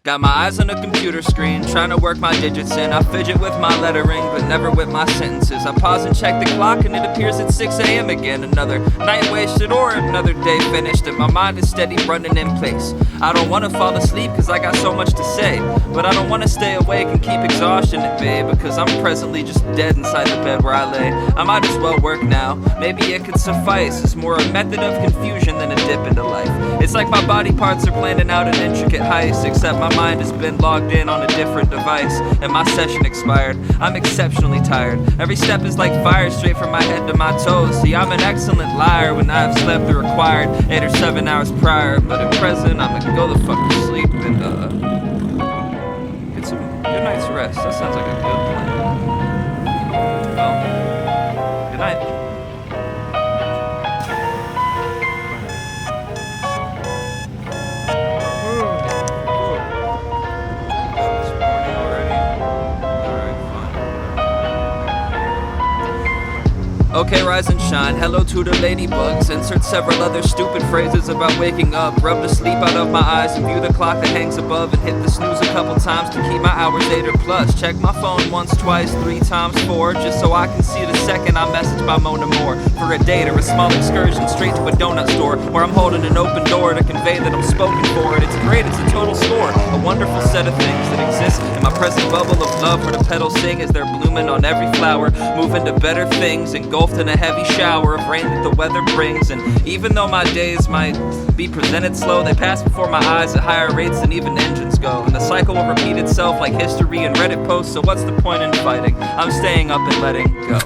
Got my eyes on a computer screen, trying to work my digits in. I fidget with my lettering, but never with my sentences. I pause and check the clock and it appears it's 6 a.m. again. Another night wasted or another day finished, and my mind is steady running in place. I don't wanna fall asleep cause I got so much to say, but I don't wanna stay awake and keep exhaustion at bay, because I'm presently just dead inside the bed where I lay. I might as well work now, maybe it could suffice. It's more a method of confusion than a dip into life. It's like my body parts are planning out an intricate heist, except my mind has been logged in on a different device, and my session expired. I'm exceptionally tired. Every step is like fire straight from my head to my toes. See, I'm an excellent liar when I've slept the required 8 or 7 hours prior, but at present I'm gonna go the fuck to sleep and get some good night's rest. That sounds like a good plan. Well, good night. Okay, rise and shine, hello to the ladybugs. Insert several other stupid phrases about waking up. Rub the sleep out of my eyes and view the clock that hangs above, and hit the snooze a couple times to keep my hours 8 or plus. Check my phone once, twice, 3 times, 4, just so I can see the second I message by Mona Moore for a date or a small excursion straight to a donut store, where I'm holding an open door to convey that I'm spoken for. And it's great, it's a total score, a wonderful set of things that exist in my present bubble of love, where the petals sing as they're blooming on every flower, moving to better things, engulfed in a heavy shower of rain that the weather brings. And even though my days might be presented slow, they pass before my eyes at higher rates than even engines go, and the cycle will repeat itself like history and Reddit posts. So what's the point in fighting? I'm staying up and letting go.